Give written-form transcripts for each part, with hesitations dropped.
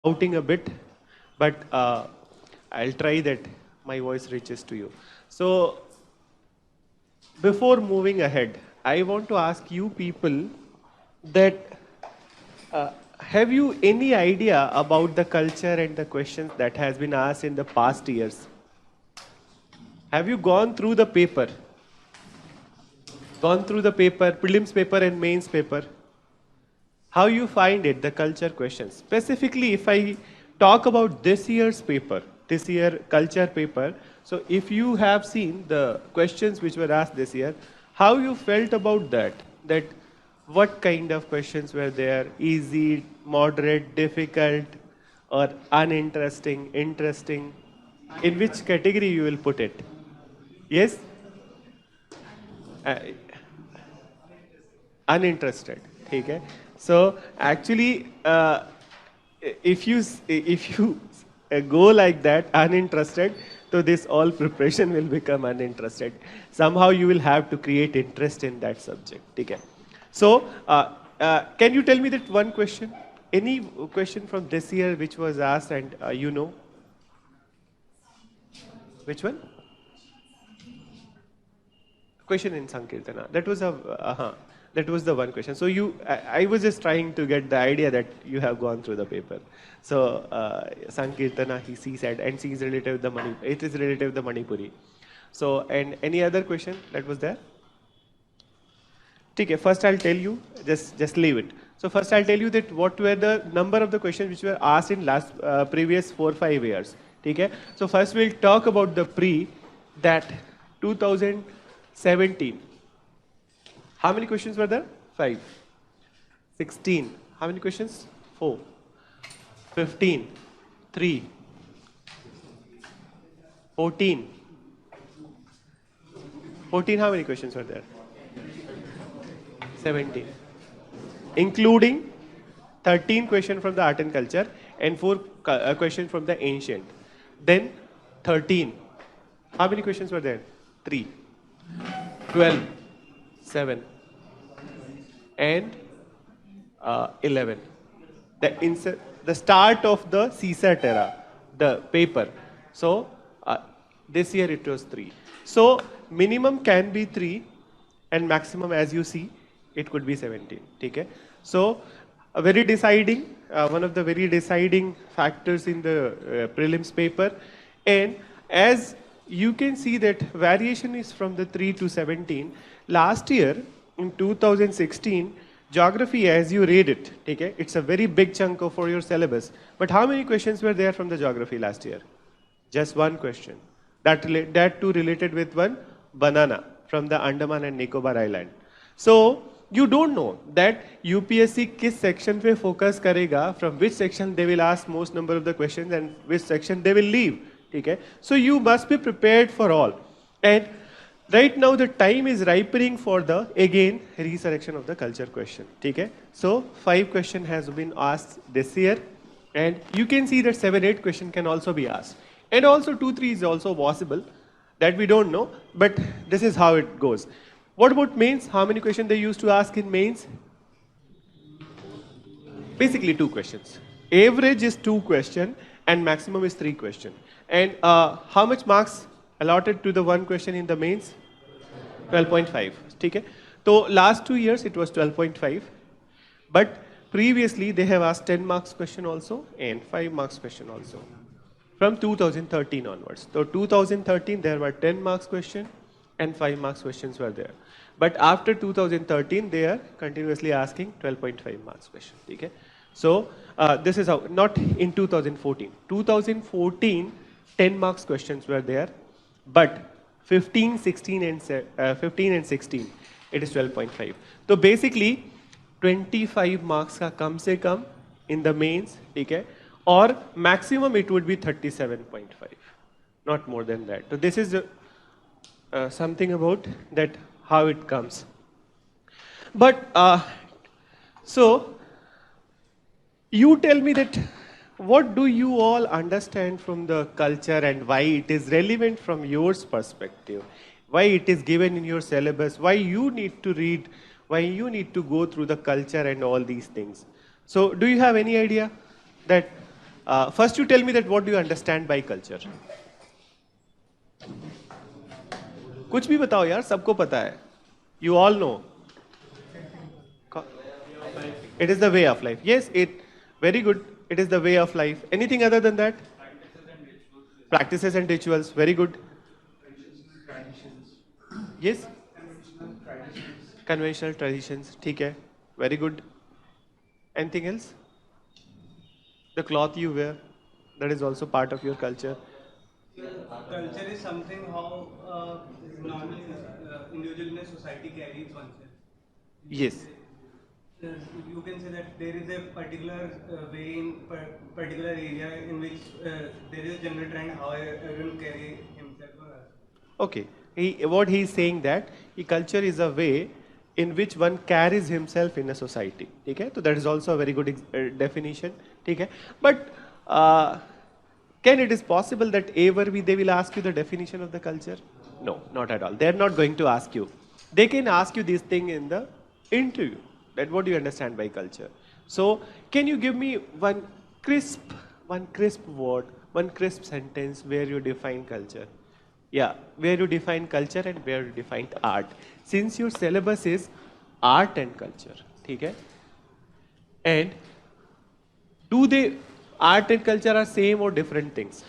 shouting a bit, but I'll try that my voice reaches to you. So, before moving ahead, I want to ask you people that have you any idea about the culture and the questions that has been asked in the past years? Have you gone through the paper? Gone through the paper, prelims paper and mains paper? How you find it, the culture questions? Specifically, if I talk about this year's paper, this year culture paper, so if you have seen the questions which were asked this year, how you felt about that? That what kind of questions were there? Easy, moderate, difficult, or uninteresting, interesting? In which category you will put it? Yes? Uh, uninterested. Okay. So actually, if you go like that, uninterested, so this all preparation will become uninterested. Somehow you will have to create interest in that subject. Okay. So can you tell me that one question? Any question from this year which was asked and you know? Which one? Question in Sankirtana. That was that was the one question. So I was just trying to get the idea that you have gone through the paper. So Sankirtana, he said, and C is related with the Mani. It is related with the Manipuri. So and any other question that was there? Okay, first I'll tell you. Just leave it. So first I'll tell you that what were the number of the questions which were asked in last previous 4-5 years. Okay. So first we'll talk about the pre that 2017. How many questions were there? 5. 16. How many questions? 4. 15. 3. 14. 14, how many questions were there? 17. Including 13 questions from the art and culture and 4 questions from the ancient. Then 13. How many questions were there? 3. 12. 7. And 11. The start of the CSAT era, the paper. So this year it was 3. So minimum can be 3 and maximum, as you see, it could be 17. Okay? So a very deciding, one of the very deciding factors in the prelims paper. And as you can see that variation is from the 3 to 17. Last year, in 2016, geography, as you read it, okay, it's a very big chunk for your syllabus. But how many questions were there from the geography last year? Just one question. That too related with one banana from the Andaman and Nicobar Island. So you don't know that UPSC किस section पे focus करेगा, from which section they will ask most number of the questions and which section they will leave. Okay? So you must be prepared for all. And right now the time is ripening for the again resurrection of the culture question. Okay? So 5 question has been asked this year, and you can see that 7-8 question can also be asked. And also 2-3 is also possible, that we don't know, but this is how it goes. What about mains? How many questions they used to ask in mains? Basically 2 questions. Average is 2 questions and maximum is 3 questions. And how much marks allotted to the one question in the mains? 12.5. Okay? So last 2 years it was 12.5. But previously they have asked 10 marks question also and 5 marks question also. From 2013 onwards. So 2013 there were 10 marks question and 5 marks questions were there. But after 2013 they are continuously asking 12.5 marks question. Okay? So this is how, not in 2014. 2014 10 marks questions were there, but 15, 16 and 15 and 16 it is 12.5. So basically 25 marks ka kam se kam in the mains, okay? Or maximum it would be 37.5, not more than that. So this is something about that how it comes. But so you tell me that what do you all understand from the culture and why it is relevant from your perspective, why it is given in your syllabus, why you need to read, why you need to go through the culture and all these things. So do you have any idea that First, you tell me that what do you understand by culture? कुछ भी बताओ यार, सबको पता है. You all know. It is the way of life. Yes, very good. It is the way of life. Anything other than that? Practices and rituals. Very good. Yes. Conventional traditions. ठीक है. Very good. Anything else? The cloth you wear. That is also part of your culture. Culture is something how normally individual in a society carries oneself. Yes. You can say that there is a particular way in particular area in which there is a general trend how everyone carry himself or herself. Okay. What he is saying that culture is a way in which one carries himself in a society. Okay? So that is also a very good definition. Okay? But can it is possible that ever they will ask you the definition of the culture? No, not at all. They are not going to ask you. They can ask you this thing in the interview. That what do you understand by culture? So can you give me one crisp word, one crisp sentence where you define culture? Yeah, where you define culture and where you define art. Since your syllabus is art and culture, okay? And do they, art and culture are same or different things?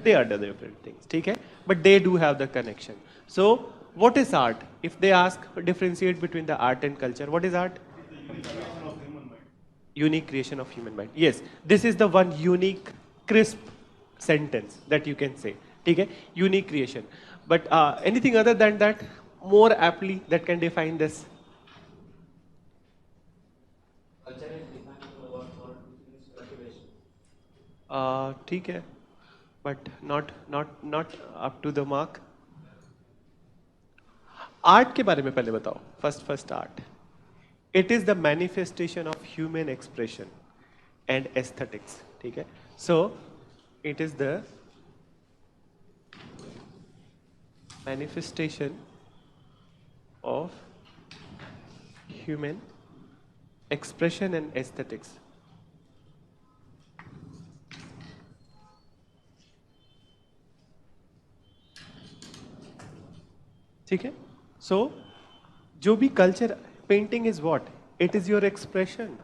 They are the different things, okay? But they do have the connection. So what is art? If they ask, differentiate between the art and culture, what is art? Unique creation of human mind. Yes, this is the one unique, crisp sentence that you can say. Okay? Unique creation. But anything other than that, more aptly, that can define this? Culture is defined for cultivation. ठीक है, but not up to the mark. Art के बारे में पहले बताओ. First art. It is the manifestation of human expression and aesthetics. ठीक है? So it is the manifestation of human expression and aesthetics. ठीक है? So जो भी culture, painting is what? It is your expression.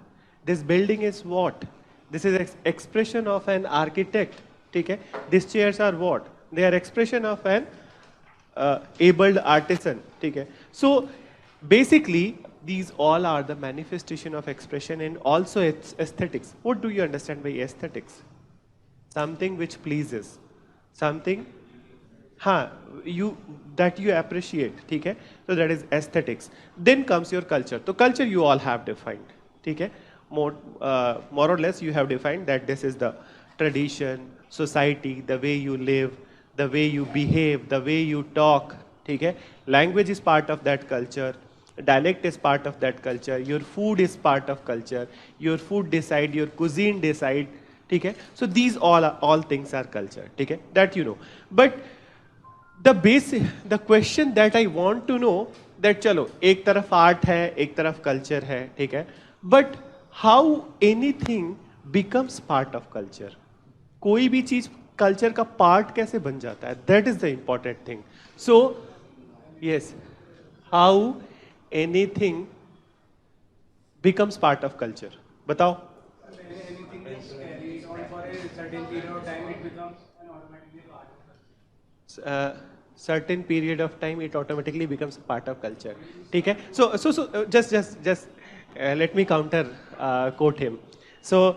This building is what? This is expression of an architect. ठीक है? These chairs are what? They are expression of an abled artisan. ठीक है? So basically these all are the manifestation of expression and also its aesthetics. What do you understand by aesthetics? Something which pleases, something you that you appreciate. ठीक है? So that is aesthetics. Then comes your culture. So culture you all have defined. ठीक है? More or less you have defined that this is the tradition, society, the way you live, the way you behave, the way you talk. ठीक है? Language is part of that culture. Dialect is part of that culture. Your food is part of culture. Your food decide, your cuisine decide. ठीक है? So these all things are culture. ठीक है? That you know. But the question that I want to know that चलो एक तरफ art है, एक तरफ culture है, ठीक है? But how anything becomes part of culture? कोई भी चीज culture का part कैसे बन जाता है? That is the important thing. So yes, how anything becomes part of culture? बताओ. When anything is carried on for a certain period of time, it becomes an automatically part of culture. Certain period of time it automatically becomes a part of culture. ठीक है? So just let me counter quote him. So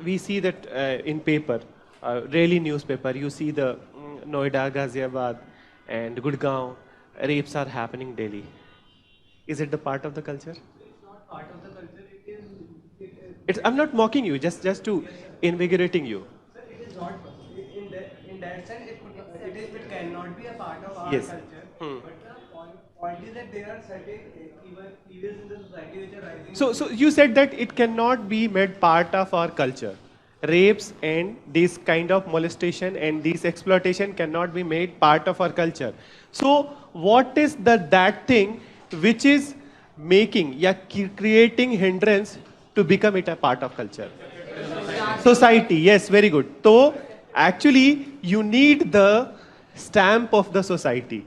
we see that in paper, daily newspaper, you see the Noida, Ghaziabad and Gurgaon rapes are happening daily. Is it the part of the culture? It's not part of the culture. I'm not mocking you, just to invigorating you. Sir, it is not in that sense. It cannot be a part of our Yes. culture. But the point is that there are certain evils in the society which are rising. So you said that it cannot be made part of our culture. Rapes and this kind of molestation and this exploitation cannot be made part of our culture. So what is that thing which is making creating hindrance to become it a part of culture? Society, yes, very good. तो actually you need the stamp of the society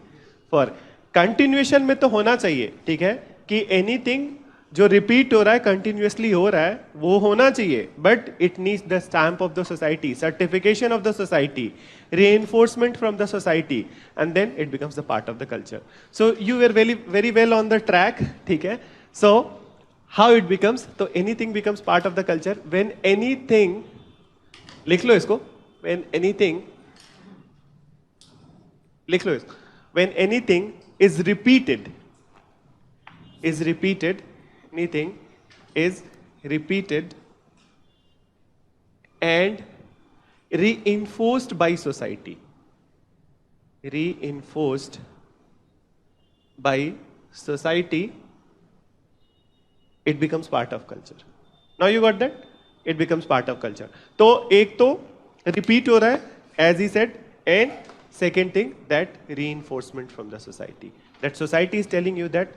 for continuation में तो होना चाहिए, ठीक है, कि anything जो repeat हो रहा है continuously हो रहा है वो होना चाहिए, but it needs the stamp of the society, certification of the society, reinforcement from the society, and then it becomes the part of the culture. So you were very well on the track, ठीक है. So how it becomes, तो anything becomes part of the culture when anything, लिख लो इसको, when anything, लिख लो इसको, when anything is repeated, anything is repeated and reinforced by society, reinforced by society, it becomes part of culture. Now you got that? It becomes part of culture. तो एक तो repeat हो रहा है, as he said, and second thing, that reinforcement from the society. That society is telling you that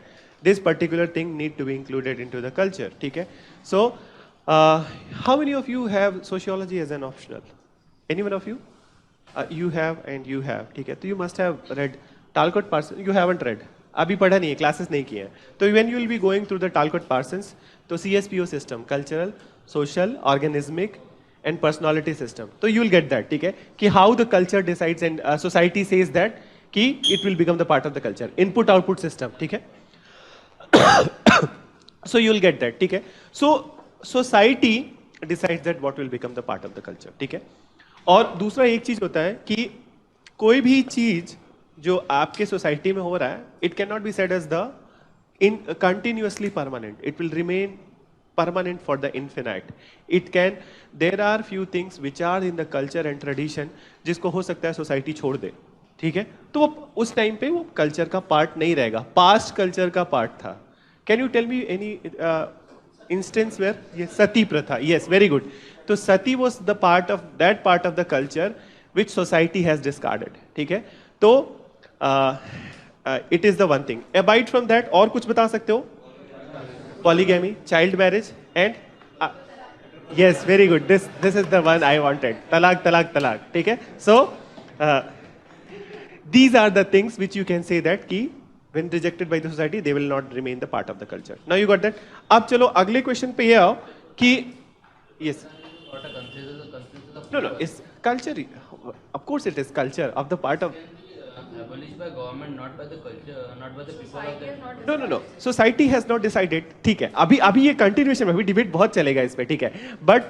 this particular thing need to be included into the culture. ठीक है? So, how many of you have sociology as an optional? Any one of you? You have and you have. ठीक है? तो you must have read Talcott Parsons. You haven't read. अभी पढ़ा नहीं है, classes नहीं किए हैं. तो when you will be going through the Talcott Parsons, तो CSPO system, cultural, social, organismic, and personality system. तो you will get that, ठीक है? कि how the culture decides and society says that कि it will become the part of the culture. Input-output system, ठीक है? So you will get that, ठीक है? So society decides that what will become the part of the culture, ठीक है? और दूसरा एक चीज होता है कि कोई भी चीज जो आपके सोसाइटी में हो रहा है, it cannot be said as the in continuously permanent. It will remain permanent for the infinite. It can, there are few things which are in the culture and tradition जिसको हो सकता है सोसाइटी छोड़ दे, ठीक है? तो वो उस टाइम पे वो कल्चर का पार्ट नहीं रहेगा, पास्ट कल्चर का पार्ट था. Can you tell me any instance where? ये सती प्रथा, यस, वेरी गुड. तो sati was the part of that part of the culture which society has discarded, ठीक है? तो it is the one thing. Aside from दैट और कुछ बता सकते हो? Polygamy, child marriage and yes, very good. This is the one I wanted. Talaq, talaq, talaq. ठीक है? So these are the things which you can say that कि when rejected by the society, they will not remain the part of the culture. Now you got that? अब चलो अगले question पे ये आओ कि yes. What a confusion of No, it's culture. Of course, it is culture of the part of. abolished by government, not by the culture, not by the people of Society the. has not No. decided. Society has not decided. ठीक है. अभी ये continuation में अभी debate बहुत चलेगा इस पे, ठीक है? But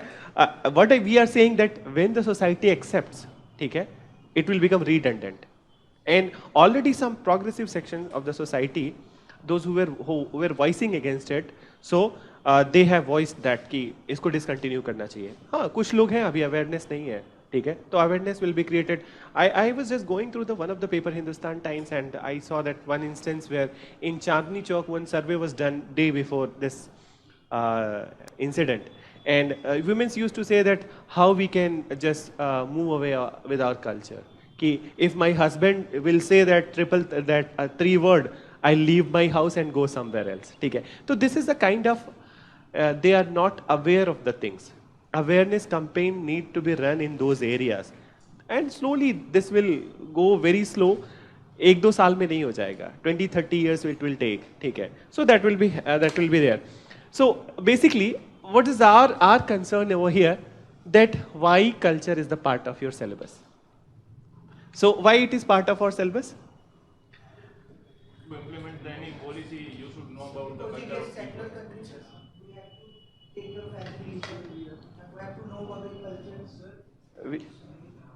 what we are saying that when the society accepts, ठीक है, it will become redundant. And already some progressive section of the society, those who were voicing against it, so they have voiced that कि इसको discontinue करना चाहिए. हाँ, कुछ लोग हैं अभी awareness नहीं है, ठीक है? तो awareness will be created. I was just going through one of the paper Hindustan Times and I saw that one instance where in Chandni Chowk one survey was done day before this incident. And women used to say that how we can just move away with our culture. Ki if my husband will say that three word, I leave my house and go somewhere else. ठीक है? So this is the kind of they are not aware of the things. Awareness campaign need to be run in those areas. And slowly this will go very slow. एक दो साल में नहीं हो जाएगा. 20-30 years it will take. ठीक है? So that will be there. So basically, what is our concern over here? That why culture is the part of your syllabus. So why it is part of our syllabus? To implement any policy, you should know about the culture of people. We have to take your family. We have to know about the culture. We-